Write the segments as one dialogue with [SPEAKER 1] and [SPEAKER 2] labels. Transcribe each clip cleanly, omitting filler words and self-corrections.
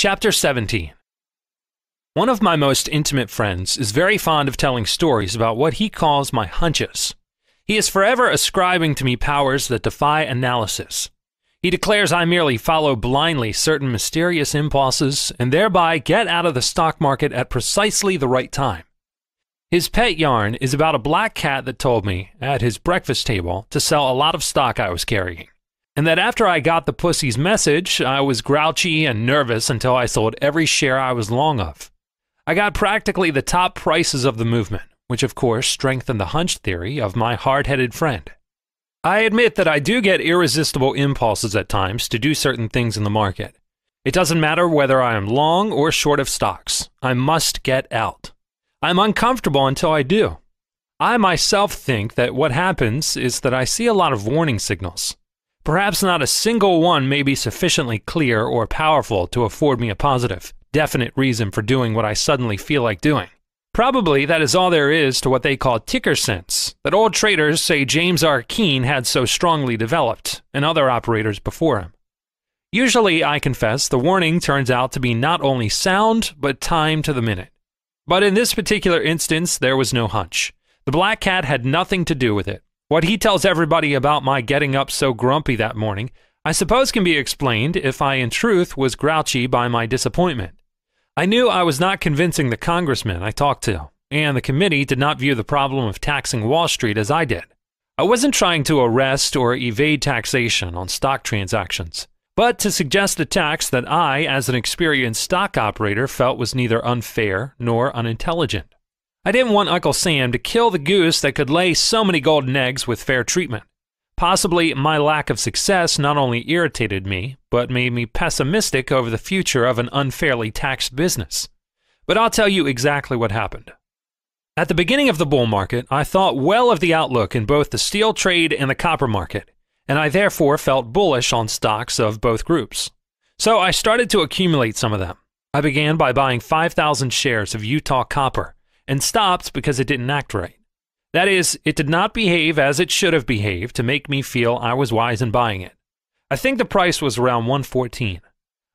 [SPEAKER 1] Chapter 17. One of my most intimate friends is very fond of telling stories about what he calls my hunches. He is forever ascribing to me powers that defy analysis. He declares I merely follow blindly certain mysterious impulses and thereby get out of the stock market at precisely the right time. His pet yarn is about a black cat that told me, at his breakfast table, to sell a lot of stock I was carrying, and that after I got the pussy's message, I was grouchy and nervous until I sold every share I was long of. I got practically the top prices of the movement, which of course strengthened the hunch theory of my hard-headed friend. I admit that I do get irresistible impulses at times to do certain things in the market. It doesn't matter whether I am long or short of stocks. I must get out. I'm uncomfortable until I do. I myself think that what happens is that I see a lot of warning signals. Perhaps not a single one may be sufficiently clear or powerful to afford me a positive, definite reason for doing what I suddenly feel like doing. Probably that is all there is to what they call ticker sense, that old traders say James R. Keene had so strongly developed, and other operators before him. Usually, I confess, the warning turns out to be not only sound, but timed to the minute. But in this particular instance, there was no hunch. The black cat had nothing to do with it. What he tells everybody about my getting up so grumpy that morning, I suppose can be explained if I in truth was grouchy by my disappointment. I knew I was not convincing the congressmen I talked to, and the committee did not view the problem of taxing Wall Street as I did. I wasn't trying to arrest or evade taxation on stock transactions, but to suggest a tax that I, as an experienced stock operator, felt was neither unfair nor unintelligent. I didn't want Uncle Sam to kill the goose that could lay so many golden eggs with fair treatment. Possibly my lack of success not only irritated me, but made me pessimistic over the future of an unfairly taxed business. But I'll tell you exactly what happened. At the beginning of the bull market, I thought well of the outlook in both the steel trade and the copper market, and I therefore felt bullish on stocks of both groups. So I started to accumulate some of them. I began by buying 5,000 shares of Utah Copper, and stopped because it didn't act right. That is, it did not behave as it should have behaved to make me feel I was wise in buying it. I think the price was around $114.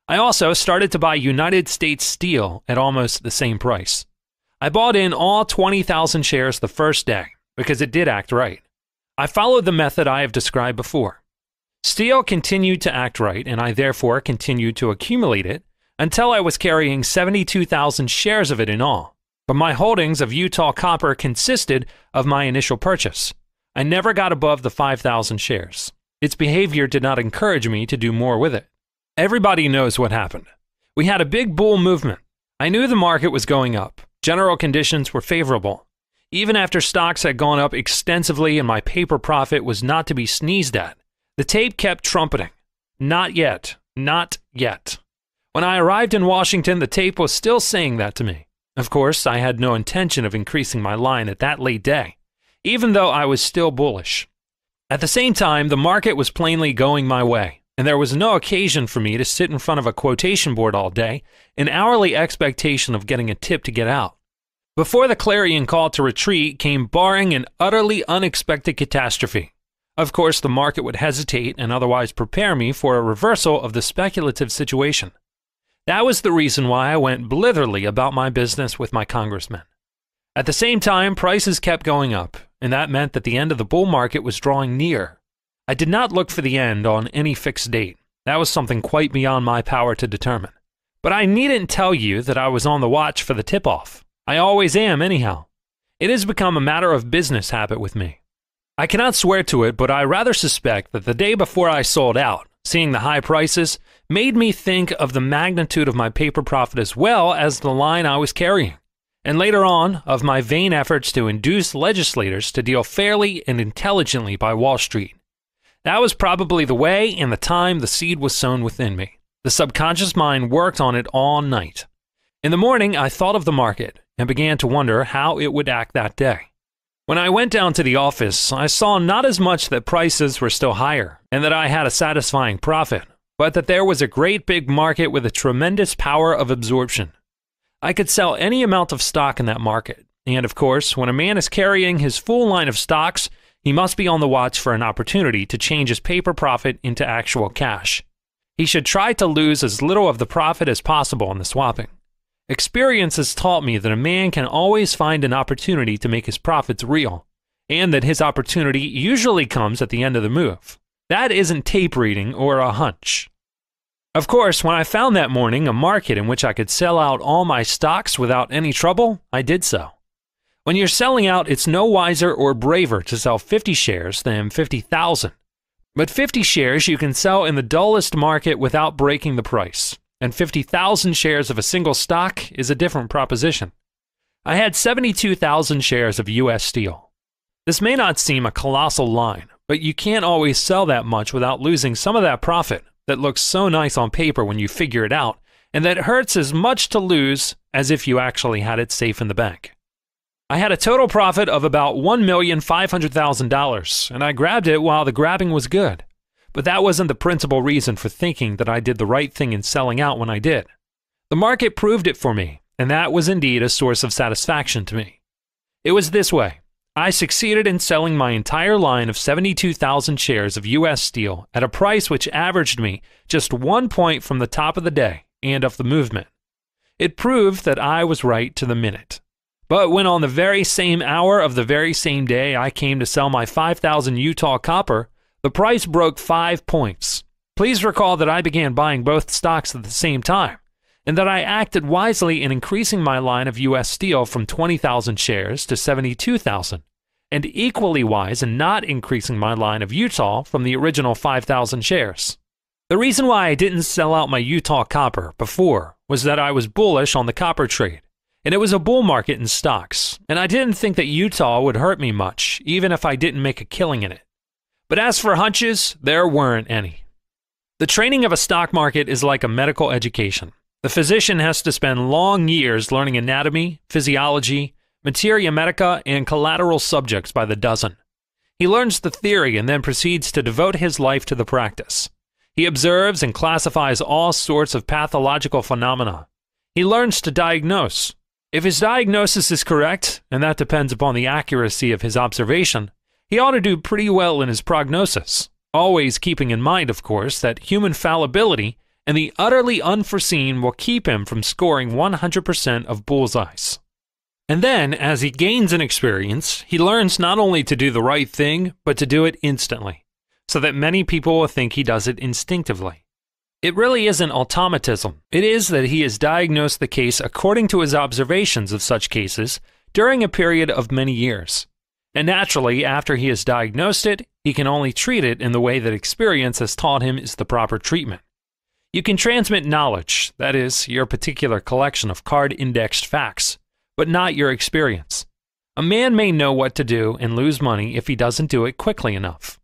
[SPEAKER 1] I also started to buy United States Steel at almost the same price. I bought in all 20,000 shares the first day because it did act right. I followed the method I have described before. Steel continued to act right, and I therefore continued to accumulate it until I was carrying 72,000 shares of it in all. But my holdings of Utah Copper consisted of my initial purchase. I never got above the 5,000 shares. Its behavior did not encourage me to do more with it. Everybody knows what happened. We had a big bull movement. I knew the market was going up. General conditions were favorable. Even after stocks had gone up extensively and my paper profit was not to be sneezed at, the tape kept trumpeting. Not yet. Not yet. When I arrived in Washington, the tape was still saying that to me. Of course, I had no intention of increasing my line at that late day, even though I was still bullish. At the same time, the market was plainly going my way, and there was no occasion for me to sit in front of a quotation board all day in hourly expectation of getting a tip to get out. Before the clarion call to retreat came barring an utterly unexpected catastrophe. Of course, the market would hesitate and otherwise prepare me for a reversal of the speculative situation. That was the reason why I went blitherly about my business with my congressmen. At the same time, prices kept going up, and that meant that the end of the bull market was drawing near. I did not look for the end on any fixed date. That was something quite beyond my power to determine. But I needn't tell you that I was on the watch for the tip-off. I always am, anyhow. It has become a matter of business habit with me. I cannot swear to it, but I rather suspect that the day before I sold out, seeing the high prices, made me think of the magnitude of my paper profit as well as the line I was carrying, and later on, of my vain efforts to induce legislators to deal fairly and intelligently by Wall Street. That was probably the way and the time the seed was sown within me. The subconscious mind worked on it all night. In the morning, I thought of the market and began to wonder how it would act that day. When I went down to the office, I saw not as much that prices were still higher and that I had a satisfying profit, but that there was a great big market with a tremendous power of absorption. I could sell any amount of stock in that market, and of course, when a man is carrying his full line of stocks, he must be on the watch for an opportunity to change his paper profit into actual cash. He should try to lose as little of the profit as possible in the swapping. Experience has taught me that a man can always find an opportunity to make his profits real, and that his opportunity usually comes at the end of the move. That isn't tape reading or a hunch. Of course, when I found that morning a market in which I could sell out all my stocks without any trouble, I did so. When you're selling out, it's no wiser or braver to sell 50 shares than 50,000. But 50 shares you can sell in the dullest market without breaking the price, and 50,000 shares of a single stock is a different proposition. I had 72,000 shares of U.S. Steel. This may not seem a colossal line, but you can't always sell that much without losing some of that profit that looks so nice on paper when you figure it out, and that hurts as much to lose as if you actually had it safe in the bank. I had a total profit of about $1,500,000, and I grabbed it while the grabbing was good. But that wasn't the principal reason for thinking that I did the right thing in selling out when I did. The market proved it for me, and that was indeed a source of satisfaction to me. It was this way. I succeeded in selling my entire line of 72,000 shares of U.S. Steel at a price which averaged me just 1 point from the top of the day and of the movement. It proved that I was right to the minute. But when on the very same hour of the very same day I came to sell my 5,000 Utah copper, the price broke 5 points. Please recall that I began buying both stocks at the same time, and that I acted wisely in increasing my line of U.S. Steel from 20,000 shares to 72,000, and equally wise in not increasing my line of Utah from the original 5,000 shares. The reason why I didn't sell out my Utah copper before was that I was bullish on the copper trade, and it was a bull market in stocks, and I didn't think that Utah would hurt me much, even if I didn't make a killing in it. But as for hunches, there weren't any. The training of a stock market is like a medical education. The physician has to spend long years learning anatomy, physiology, materia medica, and collateral subjects by the dozen. He learns the theory and then proceeds to devote his life to the practice. He observes and classifies all sorts of pathological phenomena. He learns to diagnose. If his diagnosis is correct, and that depends upon the accuracy of his observation, he ought to do pretty well in his prognosis, always keeping in mind, of course, that human fallibility and the utterly unforeseen will keep him from scoring 100% of bullseyes. And then, as he gains in experience, he learns not only to do the right thing, but to do it instantly, so that many people will think he does it instinctively. It really isn't automatism. It is that he has diagnosed the case according to his observations of such cases during a period of many years. And naturally, after he has diagnosed it, he can only treat it in the way that experience has taught him is the proper treatment. You can transmit knowledge, that is, your particular collection of card-indexed facts, but not your experience. A man may know what to do and lose money if he doesn't do it quickly enough.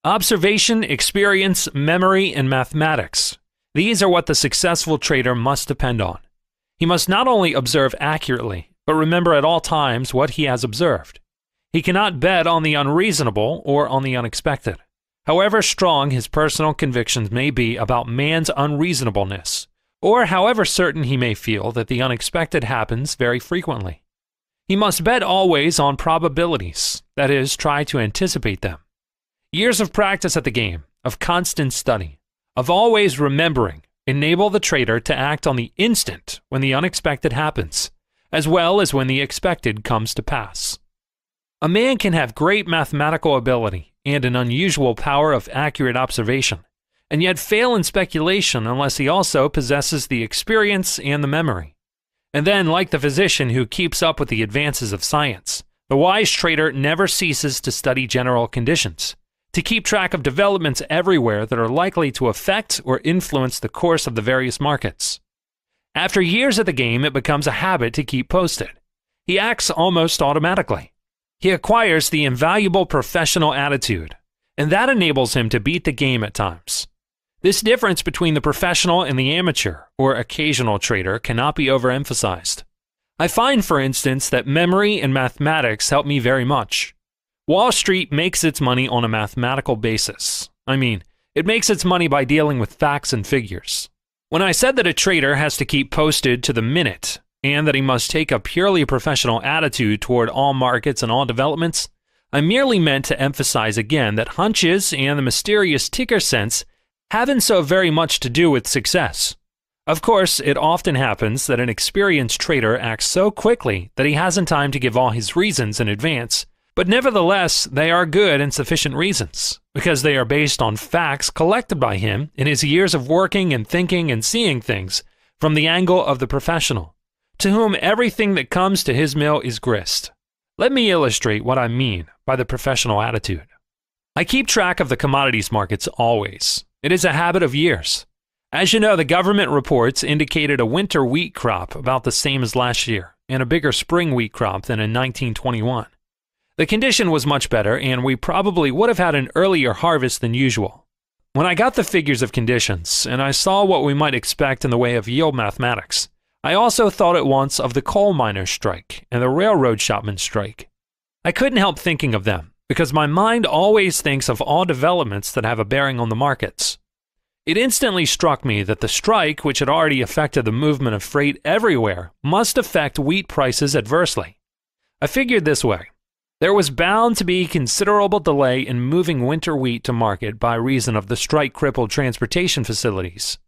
[SPEAKER 1] Observation, experience, memory, and mathematics. These are what the successful trader must depend on. He must not only observe accurately, but remember at all times what he has observed. He cannot bet on the unreasonable or on the unexpected. However strong his personal convictions may be about man's unreasonableness, or however certain he may feel that the unexpected happens very frequently. He must bet always on probabilities, that is, try to anticipate them. Years of practice at the game, of constant study, of always remembering, enable the trader to act on the instant when the unexpected happens, as well as when the expected comes to pass. A man can have great mathematical ability and an unusual power of accurate observation, and yet fail in speculation unless he also possesses the experience and the memory. And then, like the physician who keeps up with the advances of science, the wise trader never ceases to study general conditions, to keep track of developments everywhere that are likely to affect or influence the course of the various markets. After years of the game, it becomes a habit to keep posted. He acts almost automatically. He acquires the invaluable professional attitude, and that enables him to beat the game at times. This difference between the professional and the amateur, or occasional trader, cannot be overemphasized. I find, for instance, that memory and mathematics help me very much. Wall Street makes its money on a mathematical basis. It makes its money by dealing with facts and figures. When I said that a trader has to keep posted to the minute, and that he must take a purely professional attitude toward all markets and all developments, I merely meant to emphasize again that hunches and the mysterious ticker sense haven't so very much to do with success. Of course, it often happens that an experienced trader acts so quickly that he hasn't time to give all his reasons in advance, but nevertheless, they are good and sufficient reasons, because they are based on facts collected by him in his years of working and thinking and seeing things from the angle of the professional, to whom everything that comes to his mill is grist. Let me illustrate what I mean by the professional attitude. I keep track of the commodities markets always. It is a habit of years. As you know, the government reports indicated a winter wheat crop about the same as last year, and a bigger spring wheat crop than in 1921. The condition was much better, and we probably would have had an earlier harvest than usual. When I got the figures of conditions, and I saw what we might expect in the way of yield mathematics, I also thought at once of the coal miners' strike and the railroad shopmen's strike. I couldn't help thinking of them, because my mind always thinks of all developments that have a bearing on the markets. It instantly struck me that the strike, which had already affected the movement of freight everywhere, must affect wheat prices adversely. I figured this way. There was bound to be considerable delay in moving winter wheat to market by reason of the strike-crippled transportation facilities.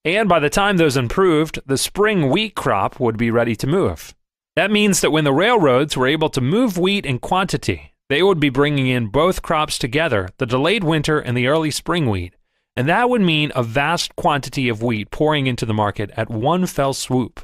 [SPEAKER 1] And by the time those improved, the spring wheat crop would be ready to move. That means that when the railroads were able to move wheat in quantity, they would be bringing in both crops together, the delayed winter and the early spring wheat, and that would mean a vast quantity of wheat pouring into the market at one fell swoop.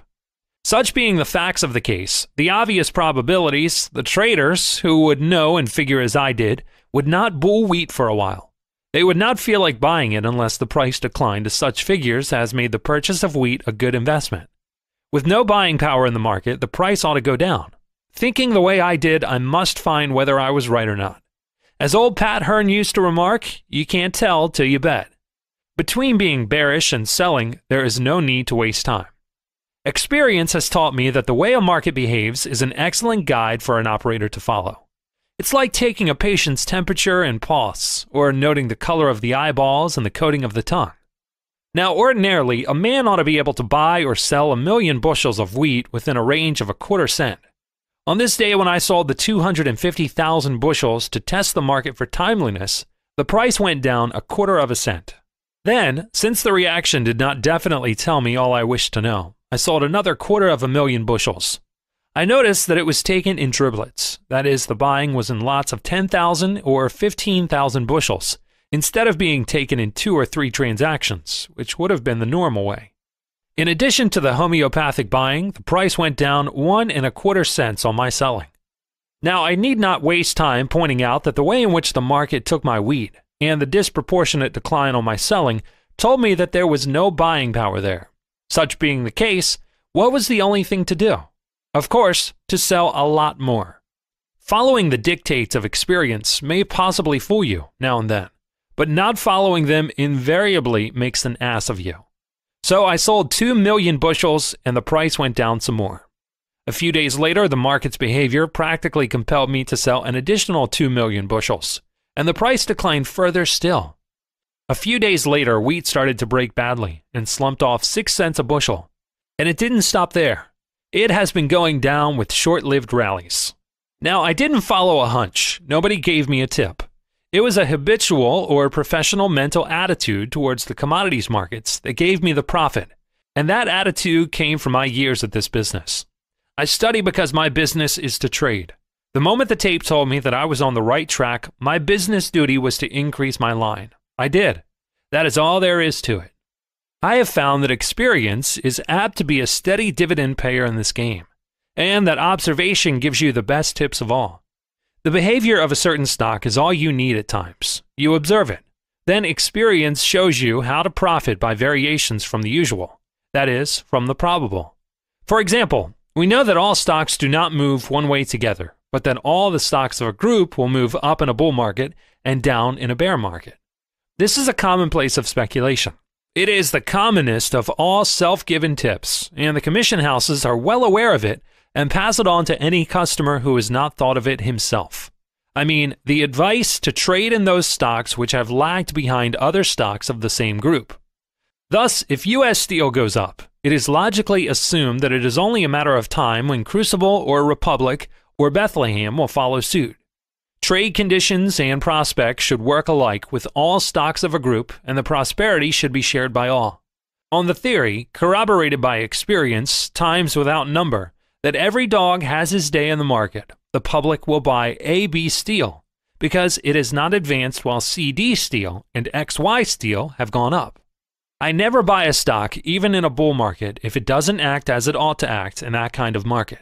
[SPEAKER 1] Such being the facts of the case, the obvious probabilities, the traders, who would know and figure as I did, would not bull wheat for a while. They would not feel like buying it unless the price declined to such figures as made the purchase of wheat a good investment. With no buying power in the market, the price ought to go down. Thinking the way I did, I must find whether I was right or not. As old Pat Hearn used to remark, you can't tell till you bet. Between being bearish and selling, there is no need to waste time. Experience has taught me that the way a market behaves is an excellent guide for an operator to follow. It's like taking a patient's temperature and pulse, or noting the color of the eyeballs and the coating of the tongue. Now, ordinarily, a man ought to be able to buy or sell 1,000,000 bushels of wheat within a range of a quarter cent. On this day when I sold the 250,000 bushels to test the market for timeliness, the price went down a quarter of a cent. Then, since the reaction did not definitely tell me all I wished to know, I sold another 250,000 bushels. I noticed that it was taken in driblets, that is, the buying was in lots of 10,000 or 15,000 bushels, instead of being taken in 2 or 3 transactions, which would have been the normal way. In addition to the homeopathic buying, the price went down 1.25 cents on my selling. Now, I need not waste time pointing out that the way in which the market took my wheat, and the disproportionate decline on my selling, told me that there was no buying power there. Such being the case, what was the only thing to do? Of course, to sell a lot more. Following the dictates of experience may possibly fool you now and then, but not following them invariably makes an ass of you. So I sold 2,000,000 bushels and the price went down some more. A few days later, the market's behavior practically compelled me to sell an additional 2,000,000 bushels, and the price declined further still. A few days later, wheat started to break badly and slumped off 6 cents a bushel. And it didn't stop there. It has been going down with short-lived rallies. Now, I didn't follow a hunch. Nobody gave me a tip. It was a habitual or professional mental attitude towards the commodities markets that gave me the profit, and that attitude came from my years at this business. I study because my business is to trade. The moment the tape told me that I was on the right track, my business duty was to increase my line. I did. That is all there is to it. I have found that experience is apt to be a steady dividend payer in this game, and that observation gives you the best tips of all. The behavior of a certain stock is all you need at times. You observe it. Then experience shows you how to profit by variations from the usual, that is, from the probable. For example, we know that all stocks do not move one way together, but that all the stocks of a group will move up in a bull market and down in a bear market. This is a commonplace of speculation. It is the commonest of all self-given tips, and the commission houses are well aware of it and pass it on to any customer who has not thought of it himself. I mean, the advice to trade in those stocks which have lagged behind other stocks of the same group. Thus, if U.S. Steel goes up, it is logically assumed that it is only a matter of time when Crucible or Republic or Bethlehem will follow suit. Trade conditions and prospects should work alike with all stocks of a group, and the prosperity should be shared by all. On the theory, corroborated by experience, times without number, that every dog has his day in the market, the public will buy AB steel because it has not advanced while CD steel and XY steel have gone up. I never buy a stock, even in a bull market, if it doesn't act as it ought to act in that kind of market.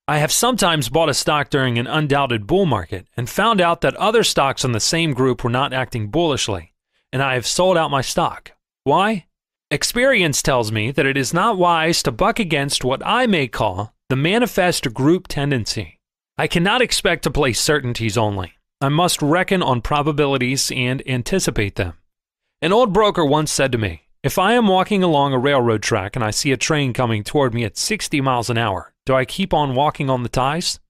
[SPEAKER 1] I have sometimes bought a stock during an undoubted bull market and found out that other stocks in the same group were not acting bullishly, and I have sold out my stock. Why? Experience tells me that it is not wise to buck against what I may call the manifest group tendency. I cannot expect to place certainties only. I must reckon on probabilities and anticipate them. An old broker once said to me, "If I am walking along a railroad track and I see a train coming toward me at 60 miles an hour, do I keep on walking on the ties?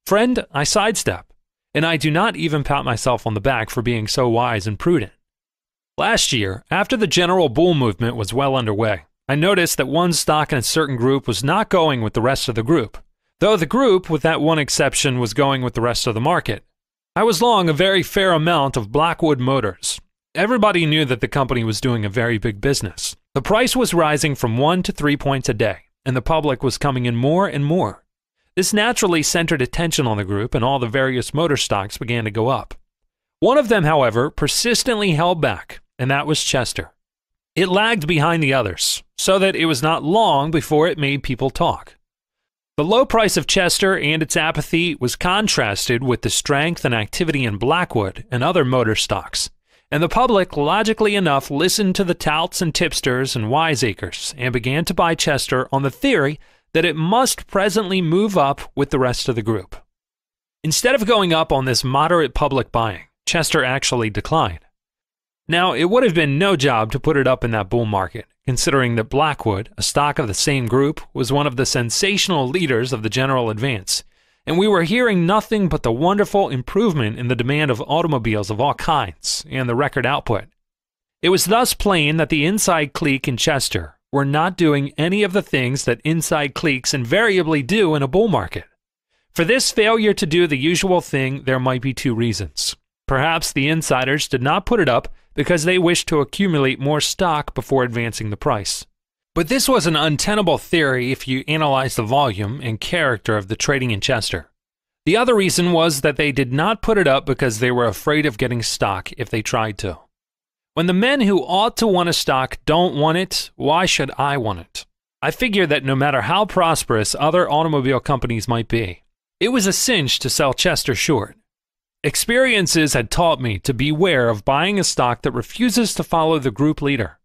[SPEAKER 1] Friend, I sidestep, and I do not even pat myself on the back for being so wise and prudent." Last year, after the general bull movement was well underway, I noticed that one stock in a certain group was not going with the rest of the group, though the group, with that one exception, was going with the rest of the market. I was long a very fair amount of Blackwood Motors. Everybody knew that the company was doing a very big business. The price was rising from 1 to 3 points a day, and the public was coming in more and more. This naturally centered attention on the group, and all the various motor stocks began to go up. One of them, however, persistently held back, and that was Chester. It lagged behind the others, so that it was not long before it made people talk. The low price of Chester and its apathy was contrasted with the strength and activity in Blackwood and other motor stocks, and the public, logically enough, listened to the touts and tipsters and wiseacres and began to buy Chester on the theory that it must presently move up with the rest of the group. Instead of going up on this moderate public buying, Chester actually declined. Now, it would have been no job to put it up in that bull market, considering that Blackwood, a stock of the same group, was one of the sensational leaders of the general advance, and we were hearing nothing but the wonderful improvement in the demand of automobiles of all kinds and the record output. It was thus plain that the inside clique in Chester were not doing any of the things that inside cliques invariably do in a bull market. For this failure to do the usual thing, there might be two reasons. Perhaps the insiders did not put it up because they wished to accumulate more stock before advancing the price. But this was an untenable theory if you analyze the volume and character of the trading in Chester. The other reason was that they did not put it up because they were afraid of getting stock if they tried to. When the men who ought to want a stock don't want it, why should I want it? I figure that no matter how prosperous other automobile companies might be, it was a cinch to sell Chester short. Experiences had taught me to beware of buying a stock that refuses to follow the group leader.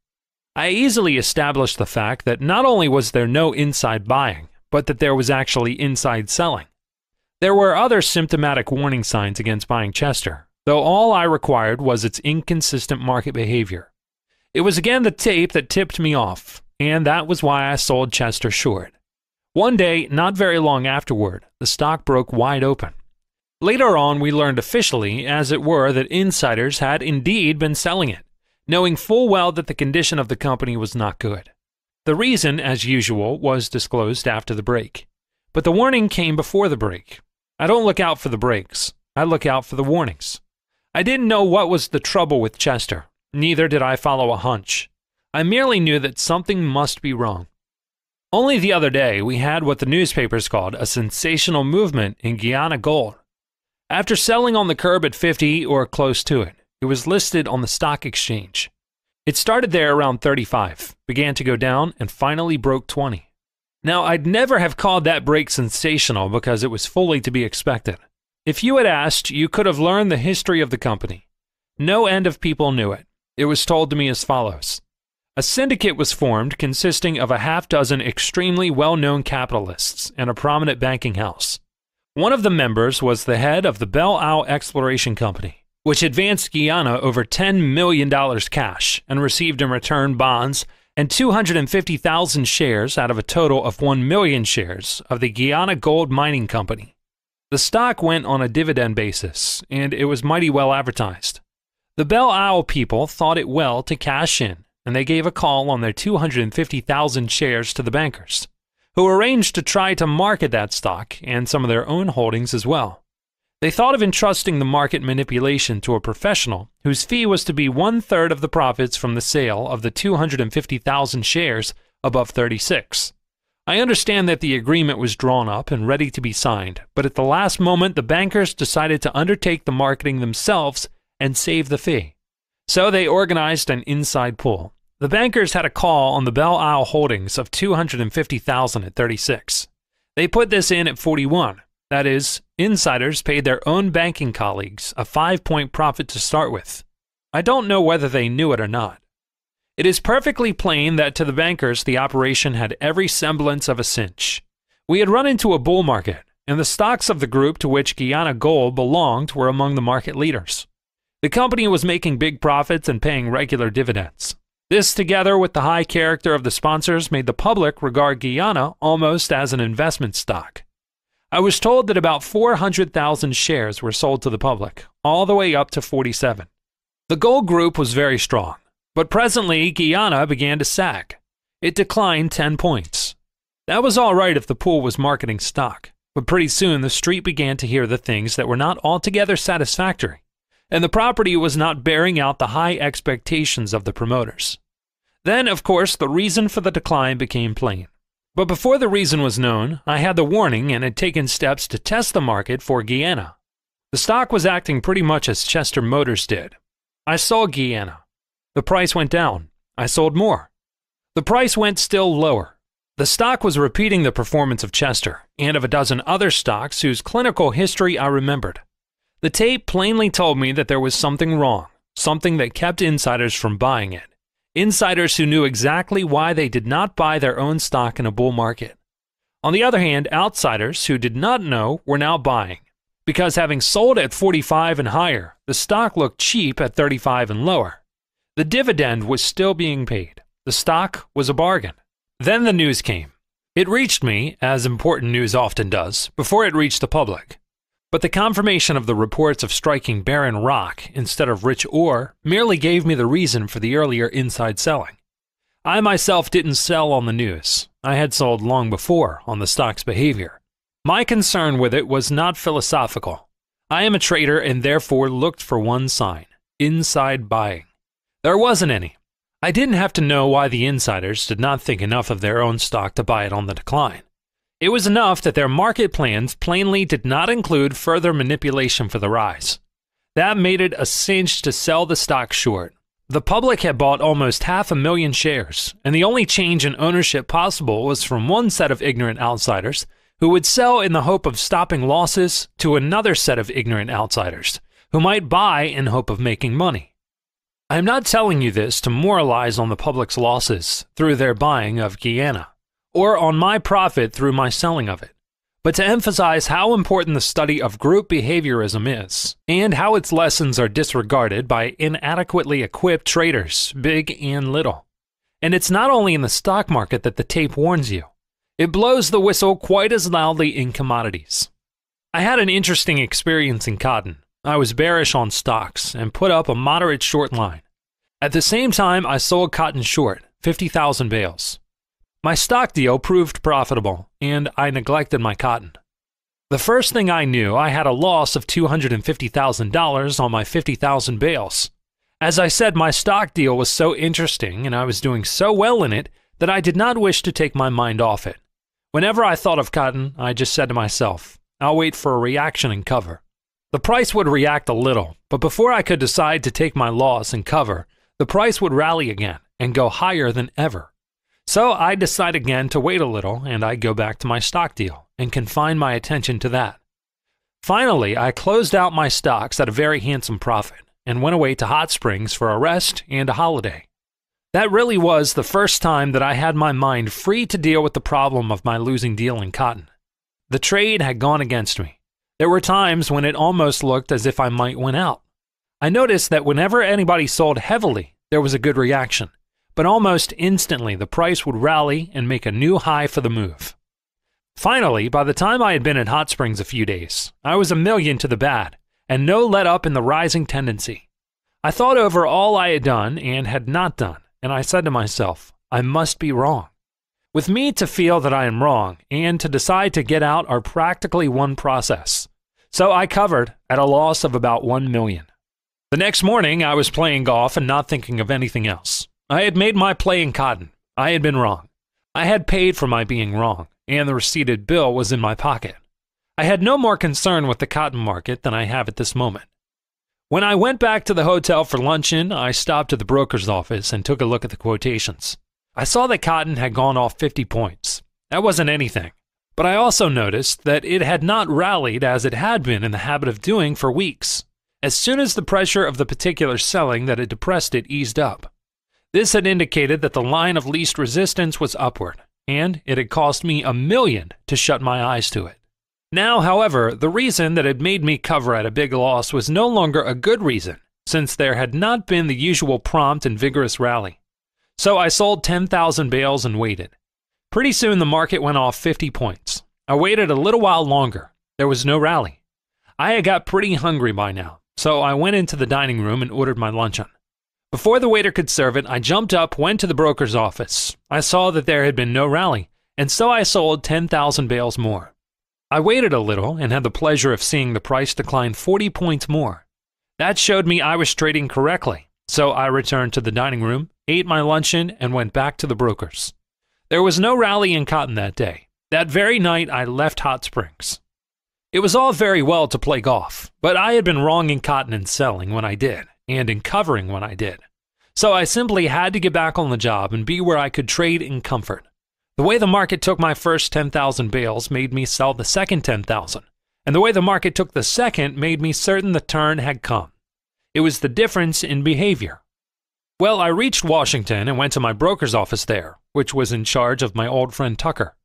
[SPEAKER 1] I easily established the fact that not only was there no inside buying, but that there was actually inside selling. There were other symptomatic warning signs against buying Chester, though all I required was its inconsistent market behavior. It was again the tape that tipped me off, and that was why I sold Chester short. One day, not very long afterward, the stock broke wide open. Later on, we learned officially, as it were, that insiders had indeed been selling it, knowing full well that the condition of the company was not good. The reason, as usual, was disclosed after the break. But the warning came before the break. I don't look out for the breaks. I look out for the warnings. I didn't know what was the trouble with Chester. Neither did I follow a hunch. I merely knew that something must be wrong. Only the other day, we had what the newspapers called a sensational movement in Guyana gold. After selling on the curb at 50 or close to it, it was listed on the stock exchange. It started there around 35, began to go down, and finally broke 20. Now, I'd never have called that break sensational because it was fully to be expected. If you had asked, you could have learned the history of the company. No end of people knew it. It was told to me as follows. A syndicate was formed consisting of a half-dozen extremely well-known capitalists and a prominent banking house. One of the members was the head of the Belle Isle Exploration Company, which advanced Guyana over $10 million cash and received in return bonds and 250,000 shares out of a total of 1 million shares of the Guyana Gold Mining Company. The stock went on a dividend basis, and it was mighty well advertised. The Belle Isle people thought it well to cash in, and they gave a call on their 250,000 shares to the bankers, who arranged to try to market that stock and some of their own holdings as well. They thought of entrusting the market manipulation to a professional whose fee was to be 1/3 of the profits from the sale of the 250,000 shares above 36. I understand that the agreement was drawn up and ready to be signed, but at the last moment the bankers decided to undertake the marketing themselves and save the fee. So they organized an inside pool. The bankers had a call on the Belle Isle holdings of 250,000 at 36. They put this in at 41. That is, insiders paid their own banking colleagues a 5-point profit to start with. I don't know whether they knew it or not. It is perfectly plain that to the bankers the operation had every semblance of a cinch. We had run into a bull market, and the stocks of the group to which Guyana Gold belonged were among the market leaders. The company was making big profits and paying regular dividends. This, together with the high character of the sponsors, made the public regard Guyana almost as an investment stock. I was told that about 400,000 shares were sold to the public, all the way up to 47. The gold group was very strong. But presently, Guyana began to sag. It declined 10 points. That was all right if the pool was marketing stock, but pretty soon the street began to hear the things that were not altogether satisfactory, and the property was not bearing out the high expectations of the promoters. Then, of course, the reason for the decline became plain. But before the reason was known, I had the warning and had taken steps to test the market for Guyana. The stock was acting pretty much as Chester Motors did. I sold Guyana. The price went down. I sold more. The price went still lower. The stock was repeating the performance of Chester and of a dozen other stocks whose clinical history I remembered. The tape plainly told me that there was something wrong, something that kept insiders from buying it. Insiders who knew exactly why they did not buy their own stock in a bull market. On the other hand, outsiders who did not know were now buying, because having sold at 45 and higher, the stock looked cheap at 35 and lower. The dividend was still being paid. The stock was a bargain. Then the news came. It reached me, as important news often does, before it reached the public. But the confirmation of the reports of striking barren rock instead of rich ore merely gave me the reason for the earlier inside selling. I myself didn't sell on the news. I had sold long before on the stock's behavior. My concern with it was not philosophical. I am a trader and therefore looked for one sign: inside buying. There wasn't any. I didn't have to know why the insiders did not think enough of their own stock to buy it on the decline. It was enough that their market plans plainly did not include further manipulation for the rise. That made it a cinch to sell the stock short. The public had bought almost 500,000 shares, and the only change in ownership possible was from one set of ignorant outsiders who would sell in the hope of stopping losses to another set of ignorant outsiders who might buy in hope of making money. I am not telling you this to moralize on the public's losses through their buying of Guyana, or on my profit through my selling of it, but to emphasize how important the study of group behaviorism is, and how its lessons are disregarded by inadequately equipped traders, big and little. And it's not only in the stock market that the tape warns you. It blows the whistle quite as loudly in commodities. I had an interesting experience in cotton. I was bearish on stocks and put up a moderate short line. At the same time, I sold cotton short, 50,000 bales. My stock deal proved profitable, and I neglected my cotton. The first thing I knew, I had a loss of $250,000 on my 50,000 bales. As I said, my stock deal was so interesting and I was doing so well in it that I did not wish to take my mind off it. Whenever I thought of cotton, I just said to myself, I'll wait for a reaction and cover. The price would react a little, but before I could decide to take my loss and cover, the price would rally again and go higher than ever. So I decide again to wait a little, and I go back to my stock deal and confine my attention to that. Finally, I closed out my stocks at a very handsome profit and went away to Hot Springs for a rest and a holiday. That really was the first time that I had my mind free to deal with the problem of my losing deal in cotton. The trade had gone against me. There were times when it almost looked as if I might win out. I noticed that whenever anybody sold heavily, there was a good reaction, but almost instantly the price would rally and make a new high for the move. Finally, by the time I had been at Hot Springs a few days, I was a million to the bad, and no let up in the rising tendency. I thought over all I had done and had not done, and I said to myself, I must be wrong. With me to feel that I am wrong and to decide to get out are practically one process. So I covered at a loss of about $1 million. The next morning, I was playing golf and not thinking of anything else. I had made my play in cotton. I had been wrong. I had paid for my being wrong, and the receipted bill was in my pocket. I had no more concern with the cotton market than I have at this moment. When I went back to the hotel for luncheon, I stopped at the broker's office and took a look at the quotations. I saw that cotton had gone off 50 points. That wasn't anything. But I also noticed that it had not rallied as it had been in the habit of doing for weeks. As soon as the pressure of the particular selling that had depressed it eased up. This had indicated that the line of least resistance was upward, and it had cost me $1 million to shut my eyes to it. Now, however, the reason that had made me cover at a big loss was no longer a good reason, since there had not been the usual prompt and vigorous rally. So I sold 10,000 bales and waited. Pretty soon the market went off 50 points. I waited a little while longer. There was no rally. I had got pretty hungry by now. So I went into the dining room and ordered my luncheon. Before the waiter could serve it, I jumped up, went to the broker's office. I saw that there had been no rally, and so I sold 10,000 bales more. I waited a little and had the pleasure of seeing the price decline 40 points more. That showed me I was trading correctly, so I returned to the dining room, ate my luncheon, and went back to the broker's. There was no rally in cotton that day. That very night, I left Hot Springs. It was all very well to play golf, but I had been wrong in cotton and selling when I did, and in covering when I did. So I simply had to get back on the job and be where I could trade in comfort. The way the market took my first 10,000 bales made me sell the second 10,000, and the way the market took the second made me certain the turn had come. It was the difference in behavior. Well, I reached Washington and went to my broker's office there, which was in charge of my old friend Tucker.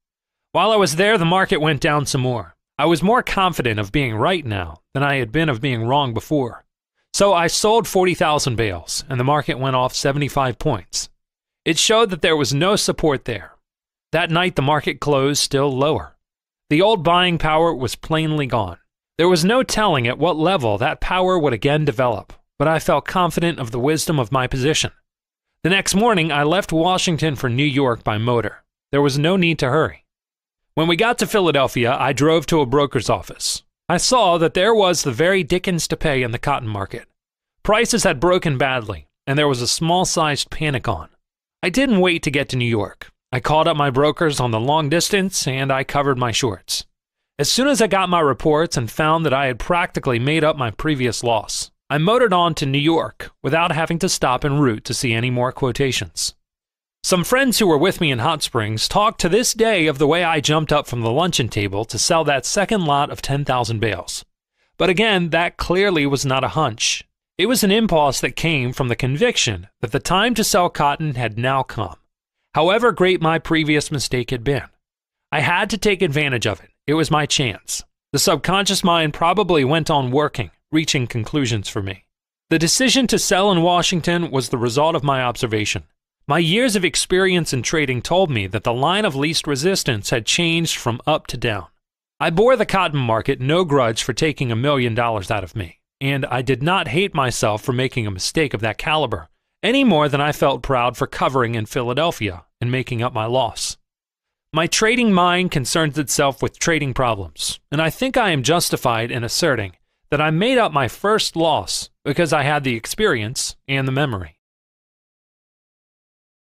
[SPEAKER 1] While I was there, the market went down some more. I was more confident of being right now than I had been of being wrong before. So I sold 40,000 bales, and the market went off 75 points. It showed that there was no support there. That night the market closed still lower. The old buying power was plainly gone. There was no telling at what level that power would again develop, but I felt confident of the wisdom of my position. The next morning I left Washington for New York by motor. There was no need to hurry. When we got to Philadelphia, I drove to a broker's office. I saw that there was the very dickens to pay in the cotton market. Prices had broken badly, and there was a small-sized panic on. I didn't wait to get to New York. I called up my brokers on the long distance, and I covered my shorts. As soon as I got my reports and found that I had practically made up my previous loss, I motored on to New York without having to stop en route to see any more quotations. Some friends who were with me in Hot Springs talk to this day of the way I jumped up from the luncheon table to sell that second lot of 10,000 bales. But again, that clearly was not a hunch. It was an impulse that came from the conviction that the time to sell cotton had now come, however great my previous mistake had been. I had to take advantage of it. It was my chance. The subconscious mind probably went on working, reaching conclusions for me. The decision to sell in Washington was the result of my observation. My years of experience in trading told me that the line of least resistance had changed from up to down. I bore the cotton market no grudge for taking $1 million out of me, and I did not hate myself for making a mistake of that caliber, any more than I felt proud for covering in Philadelphia and making up my loss. My trading mind concerns itself with trading problems, and I think I am justified in asserting that I made up my first loss because I had the experience and the memory.